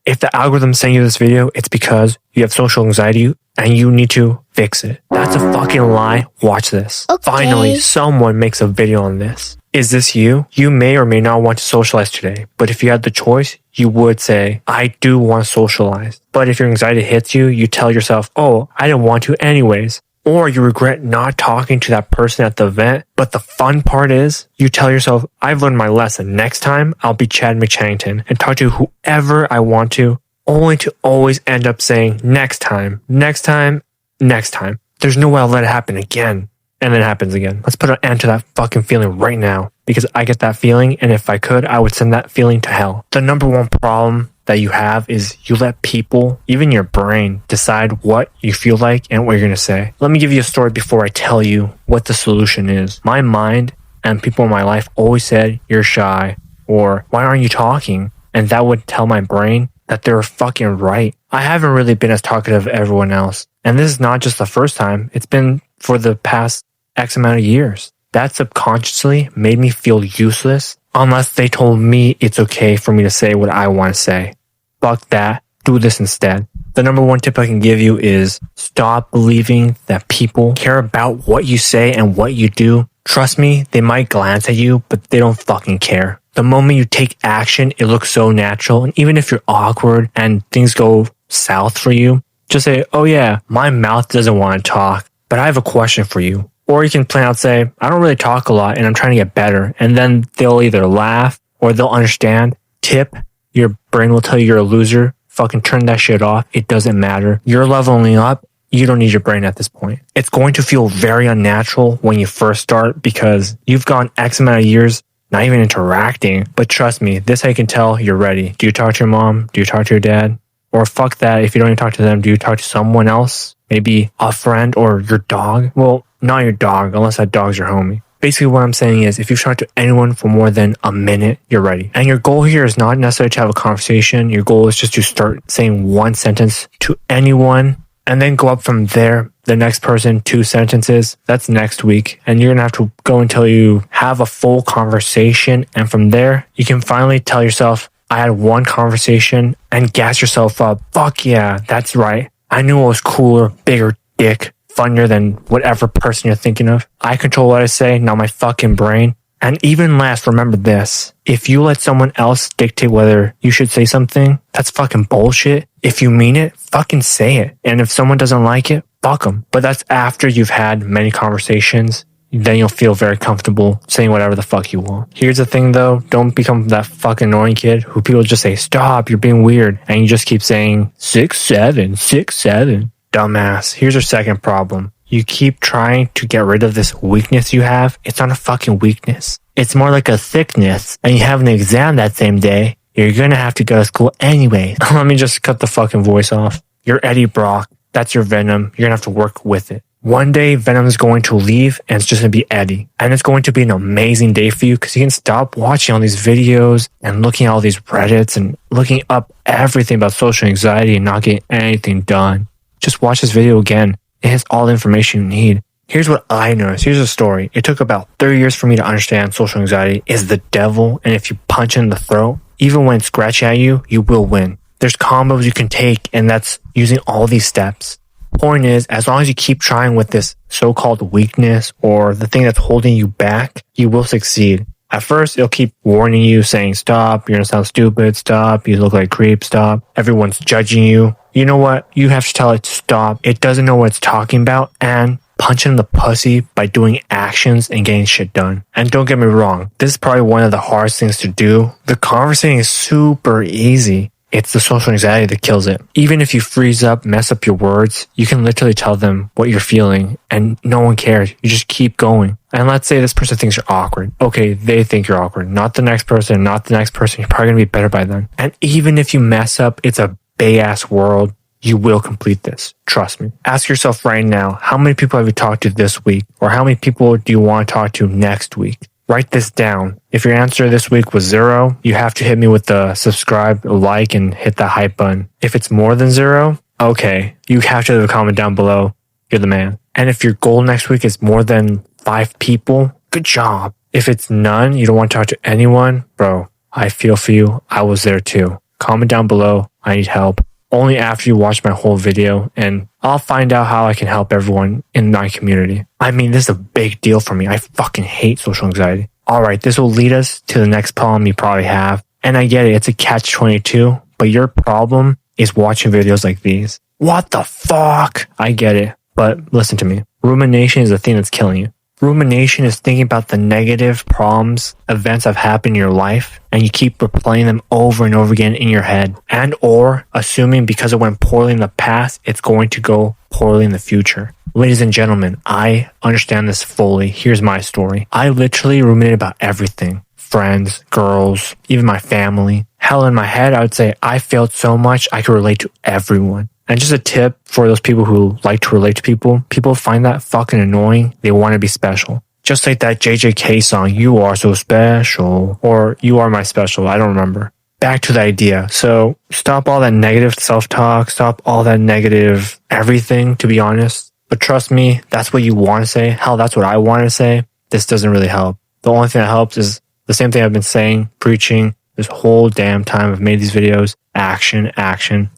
If the algorithm's sending you this video, it's because you have social anxiety and you need to fix it. That's a fucking lie. Watch this. Okay. Finally, someone makes a video on this. Is this you? You may or may not want to socialize today, but if you had the choice, you would say, I do want to socialize. But if your anxiety hits you, you tell yourself, oh, I didn't want to anyways. Or you regret not talking to that person at the event. But the fun part is, you tell yourself, I've learned my lesson. Next time, I'll be Chad McChannington and talk to whoever I want to, only to always end up saying, next time, next time, next time. There's no way I'll let it happen again. And then it happens again. Let's put an end to that fucking feeling right now. Because I get that feeling, and if I could, I would send that feeling to hell. The number one problem that you have is you let people, even your brain, decide what you feel like and what you're going to say. Let me give you a story before I tell you what the solution is. My mind and people in my life always said, you're shy, or why aren't you talking? And that would tell my brain that they were fucking right. I haven't really been as talkative as everyone else. And this is not just the first time. It's been for the past X amount of years. That subconsciously made me feel useless unless they told me it's okay for me to say what I want to say. Fuck that. Do this instead. The number one tip I can give you is stop believing that people care about what you say and what you do. Trust me, they might glance at you, but they don't fucking care. The moment you take action, it looks so natural. And even if you're awkward and things go south for you, just say, oh yeah, my mouth doesn't want to talk, but I have a question for you. Or you can plan out, say, I don't really talk a lot and I'm trying to get better. And then they'll either laugh or they'll understand. Tip, your brain will tell you you're a loser. Fucking turn that shit off. It doesn't matter. You're leveling up. You don't need your brain at this point. It's going to feel very unnatural when you first start because you've gone X amount of years not even interacting. But trust me, this I can tell you're ready. Do you talk to your mom? Do you talk to your dad? Or fuck that, if you don't even talk to them, do you talk to someone else? Maybe a friend or your dog? Well, not your dog, unless that dog's your homie. Basically what I'm saying is if you've talked to anyone for more than a minute, you're ready. And your goal here is not necessarily to have a conversation. Your goal is just to start saying one sentence to anyone and then go up from there. The next person, 2 sentences. That's next week. And you're going to have to go until you have a full conversation. And from there, you can finally tell yourself, I had one conversation and gas yourself up. Fuck yeah, that's right. I knew I was cooler, bigger dick, funnier than whatever person you're thinking of. I control what I say, not my fucking brain. And even last, remember this. If you let someone else dictate whether you should say something, that's fucking bullshit. If you mean it, fucking say it. And if someone doesn't like it, fuck them. But that's after you've had many conversations. Then you'll feel very comfortable saying whatever the fuck you want. Here's the thing though, don't become that fucking annoying kid who people just say, stop, you're being weird. And you just keep saying, 6'7", 6'7". Dumbass. Here's your second problem. You keep trying to get rid of this weakness you have. It's not a fucking weakness. It's more like a thickness. And you have an exam that same day. You're gonna have to go to school anyway. Let me just cut the fucking voice off. You're Eddie Brock. That's your Venom. You're gonna have to work with it. One day, Venom's going to leave and it's just going to be Eddie. And it's going to be an amazing day for you because you can stop watching all these videos and looking at all these Reddits and looking up everything about social anxiety and not getting anything done. Just watch this video again. It has all the information you need. Here's what I noticed. Here's a story. It took about 30 years for me to understand social anxiety is the devil. And if you punch it in the throat, even when it's scratching at you, you will win. There's combos you can take and that's using all these steps. Point is, as long as you keep trying with this so-called weakness or the thing that's holding you back, you will succeed. At first, it'll keep warning you, saying, stop, you're gonna sound stupid, stop, you look like creep, stop, everyone's judging you. You know what? You have to tell it to stop. It doesn't know what it's talking about and punch it in the pussy by doing actions and getting shit done. And don't get me wrong, this is probably one of the hardest things to do. The conversating is super easy. It's the social anxiety that kills it. Even if you freeze up, mess up your words, you can literally tell them what you're feeling and no one cares. You just keep going. And let's say this person thinks you're awkward. Okay, they think you're awkward. Not the next person, not the next person. You're probably going to be better by then. And even if you mess up, it's a big-ass world. You will complete this. Trust me. Ask yourself right now, how many people have you talked to this week? Or how many people do you want to talk to next week? Write this down. If your answer this week was 0, you have to hit me with the subscribe, like, and hit that hype button. If it's more than 0, okay, you have to leave a comment down below. You're the man. And if your goal next week is more than 5 people, good job. If it's none, you don't want to talk to anyone, bro, I feel for you. I was there too. comment down below. I need help. Only after you watch my whole video, and I'll find out how I can help everyone in my community. I mean, this is a big deal for me. I fucking hate social anxiety. Alright, this will lead us to the next problem you probably have. And I get it, it's a catch-22, but your problem is watching videos like these. What the fuck? I get it, but listen to me. Rumination is the thing that's killing you. Rumination is thinking about the negative problems, events that have happened in your life, and you keep replaying them over and over again in your head, and or assuming because it went poorly in the past, it's going to go poorly in the future. Ladies and gentlemen, I understand this fully. Here's my story. I literally ruminate about everything. Friends, girls, even my family. Hell, in my head, I would say I failed so much I could relate to everyone. And just a tip for those people who like to relate to people, people find that fucking annoying. They want to be special. Just like that JJK song, You Are So Special, or You Are My Special, I don't remember. Back to the idea. So stop all that negative self-talk, stop all that negative everything, to be honest. But trust me, that's what you want to say. Hell, that's what I want to say. This doesn't really help. The only thing that helps is the same thing I've been saying, preaching, this whole damn time I've made these videos. Action,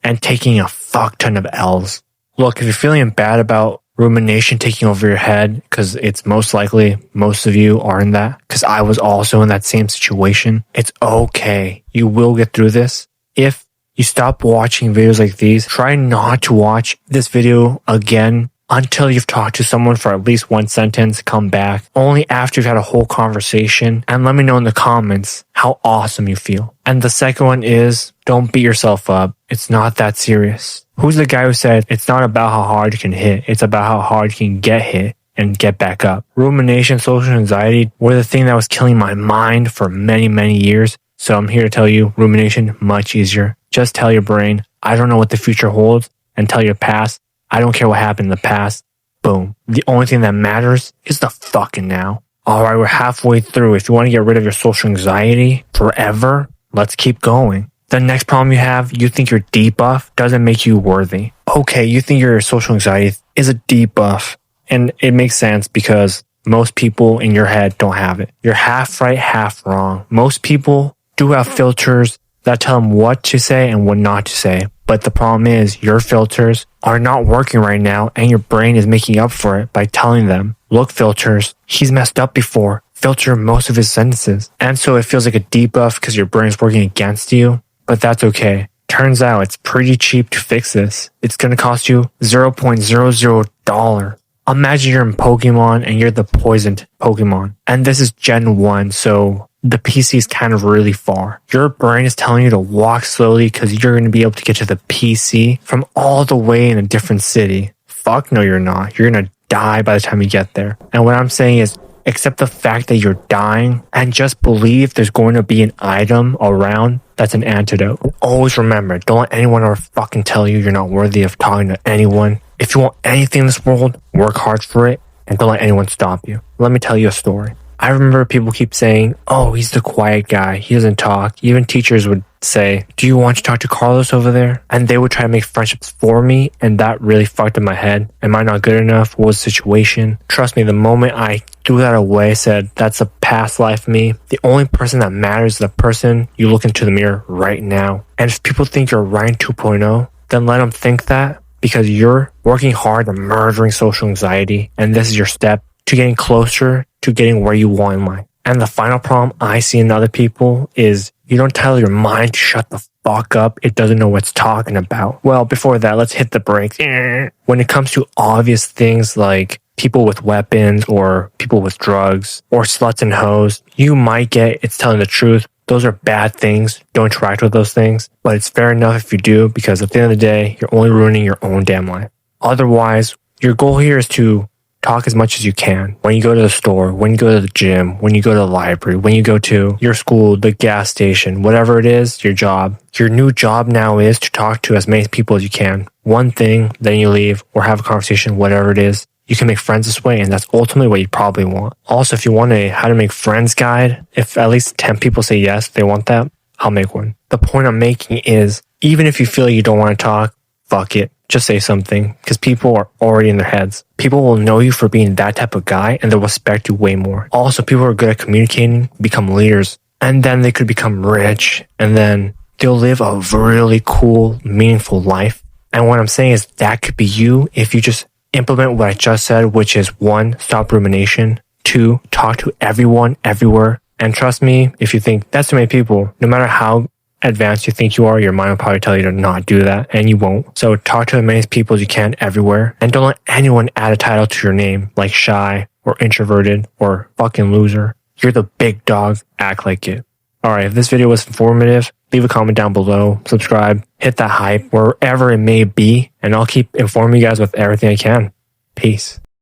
and taking a fuck ton of L's. Look, if you're feeling bad about rumination taking over your head, because it's most likely most of you are in that, because I was also in that same situation, it's okay. You will get through this. If you stop watching videos like these, try not to watch this video again until you've talked to someone for at least one sentence. Come back only after you've had a whole conversation, and let me know in the comments how awesome you feel. And the second one is, don't beat yourself up. It's not that serious. Who's the guy who said it's not about how hard you can hit, it's about how hard you can get hit and get back up? Rumination, social anxiety were the thing that was killing my mind for many, many years. So I'm here to tell you, rumination, much easier. Just tell your brain, I don't know what the future holds, and tell your past, I don't care what happened in the past. Boom. The only thing that matters is the fucking now. Alright, we're halfway through. If you want to get rid of your social anxiety forever, let's keep going. The next problem you have, you think your debuff doesn't make you worthy. Okay, you think your social anxiety is a debuff. And it makes sense because most people in your head don't have it. You're half right, half wrong. Most people do have filters that tell them what to say and what not to say. But the problem is your filters are not working right now, and your brain is making up for it by telling them, look, filters, he's messed up before. Filter most of his sentences. And so it feels like a debuff because your brain's working against you, but that's okay. Turns out it's pretty cheap to fix this. It's going to cost you $0.00. Imagine you're in Pokemon and you're the poisoned Pokemon. And this is Gen 1, so the PC is kind of really far. Your brain is telling you to walk slowly because you're going to be able to get to the PC from all the way in a different city. Fuck no, you're not. You're going to die by the time you get there. And what I'm saying is, accept the fact that you're dying and just believe there's going to be an item around that's an antidote. Always remember, don't let anyone ever fucking tell you you're not worthy of talking to anyone. If you want anything in this world, work hard for it and don't let anyone stop you. Let me tell you a story. I remember people keep saying, oh, he's the quiet guy. He doesn't talk. Even teachers would say, do you want to talk to Carlos over there? And they would try to make friendships for me. And that really fucked up my head. Am I not good enough? What was the situation? Trust me, the moment I threw that away, said, that's a past life me. The only person that matters is the person you look into the mirror right now. And if people think you're Ryan 2.0, then let them think that because you're working hard and murdering social anxiety. And this is your step to getting closer to getting where you want in life. And the final problem I see in other people is you don't tell your mind to shut the fuck up. It doesn't know what it's talking about. Well, before that, let's hit the brakes. When it comes to obvious things like people with weapons or people with drugs or sluts and hoes, you might get it's telling the truth. Those are bad things. Don't interact with those things. But it's fair enough if you do, because at the end of the day, you're only ruining your own damn life. Otherwise, your goal here is to talk as much as you can. When you go to the store, when you go to the gym, when you go to the library, when you go to your school, the gas station, whatever it is, your job. Your new job now is to talk to as many people as you can. One thing, then you leave or have a conversation, whatever it is. You can make friends this way, and that's ultimately what you probably want. Also, if you want a how to make friends guide, if at least 10 people say yes, they want that, I'll make one. The point I'm making is, even if you feel you don't want to talk, fuck it. Just say something, because people are already in their heads. People will know you for being that type of guy, and they'll respect you way more. Also, people who are good at communicating become leaders, and then they could become rich, and then they'll live a really cool, meaningful life. And what I'm saying is that could be you if you just implement what I just said, which is 1, stop rumination, 2, talk to everyone, everywhere. And trust me, if you think that's too many people, no matter how advanced you think you are, your mind will probably tell you to not do that, and you won't. So talk to as many people as you can everywhere, and don't let anyone add a title to your name, like shy, or introverted, or fucking loser. You're the big dog, act like it. Alright, if this video was informative, leave a comment down below, subscribe, hit that hype, wherever it may be, and I'll keep informing you guys with everything I can. Peace.